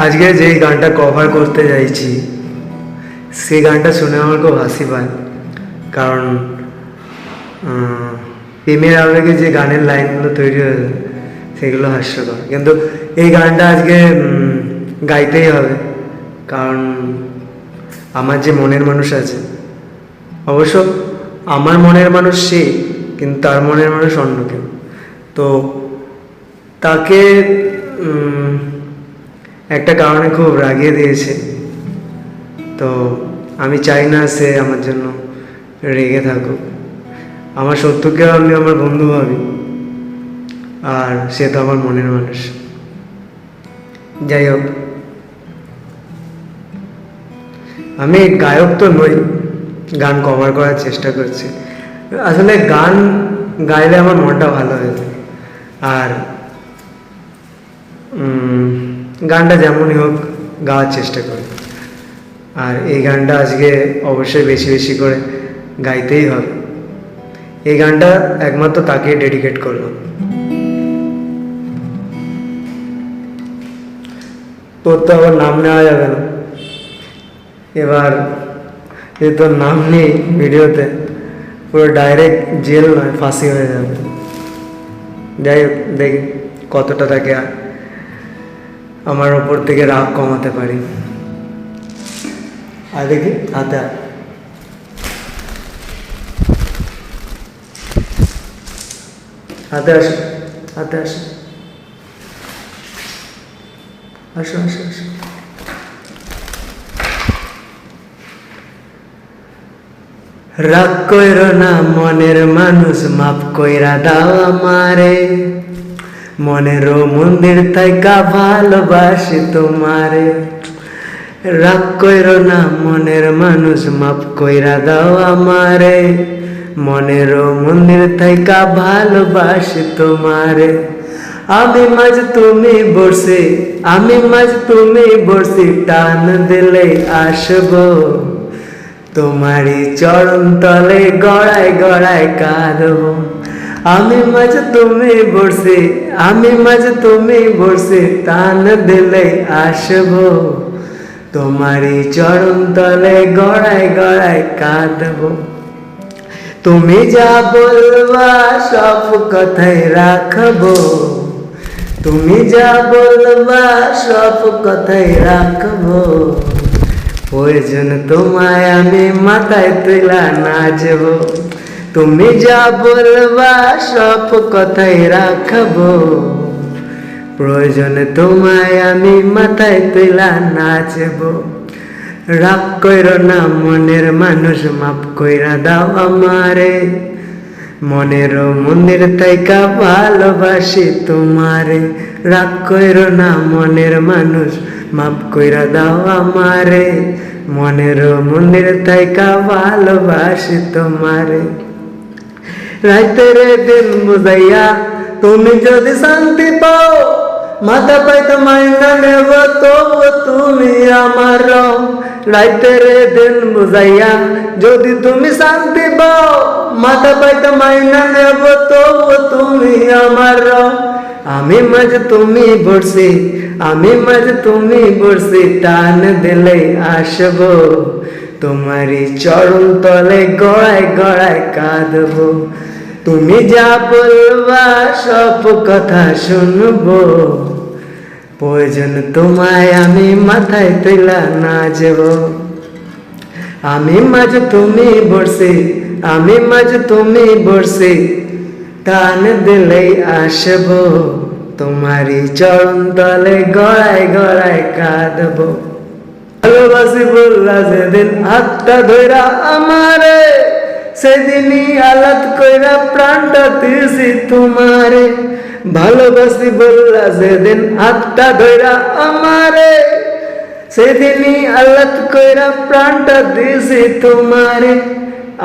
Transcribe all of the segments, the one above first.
আজকে যেই গানটা কভার করতে যাইছি সেই গানটা শুনে আমার খুব হাসি পায়। কারণ প্রেমের আবেগে যে গানের লাইনগুলো তৈরি হয়েছে সেগুলো হাস্যকর, কিন্তু এই গানটা আজকে গাইতেই হবে। কারণ আমার যে মনের মানুষ আছে, অবশ্য আমার মনের মানুষ সে, কিন্তু তার মনের মানুষ অন্য কেউ। তো তাকে একটা কারণে খুব রাগিয়ে দিয়েছে। তো আমি চাই না সে আমার জন্য রেগে থাকুক। আমার শত্রুকেও আমি আমার বন্ধু ভাবি, আর সে তো আমার মনের মানুষ। যাই হোক, আমি গায়ক তো নই, গান কভার করার চেষ্টা করছি। আসলে গান গাইলে আমার মনটা ভালো হয়ে যায়। আর গানটা যেমনই হোক গাওয়ার চেষ্টা করি। আর এই গানটা আজকে অবশ্যই বেশি বেশি করে গাইতেই হবে। এই গানটা একমাত্র তাকে ডেডিকেট করলাম। তোর তো আবার নাম নেওয়া যাবে না, এবার যে তোর নাম নেই ভিডিওতে, পুরো ডাইরেক্ট জেল নয় ফাঁসি হয়ে যাবে। যাই হোক, দেখি কতটা তাকে আমার ওপর থেকে রাগ কমাতে পারি। আর দেখি হাতে হাতে আসো, হাতে আসো, আসো আসো আসো। রাগ কইরো না মনের মানুষ, মাফ কইরা দাও আমারে। মনেরও মন্দির থাইকা ভালোবাসি তোমারে। রাগ কইরো না মনের মানুষ, মাফ কইরা দাও আমারে। মনেরও মন্দির থাইকা ভালোবাসি তোমারে। আমি মাঝ তুমি বসে, আমি মাঝ তুমি বসে, টান দিলে আসবো তোমারই চরণ তলে, গড়ায় গড়ায় কাঁদবো। আমি মাঝ তুমি বসে, আমি মাঝ তুমি বসে, টান দিলে আসবো তোমারই চরণ তলে, গড়ায় গড়ায় কাঁদবো। তুমি যা বলবা সব কথাই রাখবো, তুমি যা বলবা সব কথাই রাখবো। প্রয়োজন তোমায় আমি মাথায় তুলা নাচবো। তুমি যা বলবা সব কথাই রাখবো। প্রয়োজন তোমায় আমি মাথায় তুলা নাচবো। রাগ কইরো না মনের মানুষ, মাফ কইরা দাও আমারে। মনেরও মন্দির থাইকা ভালোবাসি তোমারে। রাগ কইরো না মনের মানুষ, মাফ কইরা দাও আমারে। মনেরও মন্দির থাইকা ভালোবাসি তোমারে। রাতের দিন বুঝাইয়া তুমি যদি শান্তি পাও, মাথা পাইতে মাইনা নেব তবু তুমি আমার। রাতের দিন বুঝাইয়া যদি তুমি শান্তি পাও, মাথা পাইতে মাইনা নেব তবু তুমি আমার। আমি মাঝ তুমি বসে, আমি মাঝ তুমি বসে, টান দিলে আসবো তোমারই চরণ তলে, গড়ায় গড়ায় কাঁদবো। তুমি যা বলবা সব কথা শুনবো। প্রয়োজন তোমায় আমি মাথায় তুলা নাচবো। আমি মাঝ তুমি বসে, আমি মাঝ তুমি বসে, টান দিলেই আসবো তোমারই চরণ তলে, গড়ায় গড়ায় কাঁদবো। ভালোবাসি বললা যেদিন হাতটা ধইরা আমারে, সেদিনই আলাদ কইরা প্রাণটা দিছি তোমারে। ভালোবাসি বললা যেদিন হাতটা ধইরা আমারে, সেদিনই আলাদ কইরা প্রাণটা দিছি তোমারে।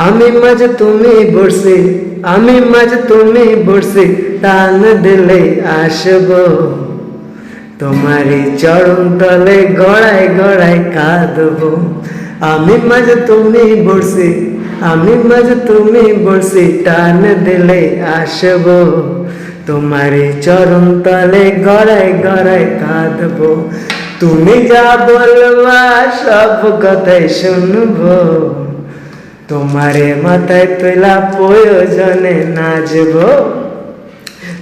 আমি মাঝ তুমি বসে, আমি মাঝ তুমি বসে, টান দিলে আসবো তোমারই চরণ তলে, গড়ায় গড়ায় কাঁদবো। আমি মাঝ তুমি বসে, আমি মাঝ তুমি বসে, টান দিলে আসবো তোমারই চরণ তলে, গড়ায় গড়ায় কাঁদবো। তুমি যা বলবা সব কথাই শুনবো, তোমারে মাথায় তোলা প্রয়োজনে নাচবো।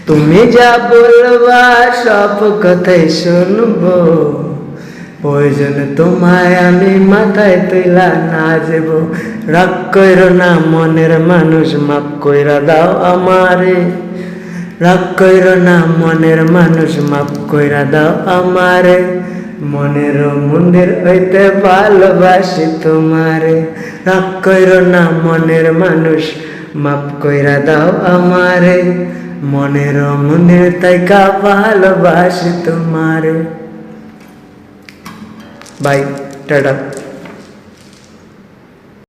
তুমি যা বলবা সব কথাই শুনবো, প্রয়োজনে তোমায় আমি মাথায় তোলা নাচবো। রাগ কইরো না মনের মানুষ, মাফ কইরা দাও আমারে। রাগ কইরো না মনের মানুষ, মাফ কইরা দাও আমারে। মনের মন্দির হইতে ভালোবাসি তোমারে। রাগ কইরো না মনের মানুষ, মাফ কইরা দাও আমারে। মনের মন্দির তাইকা ভালোবাসি তোমারে। Bye, tata.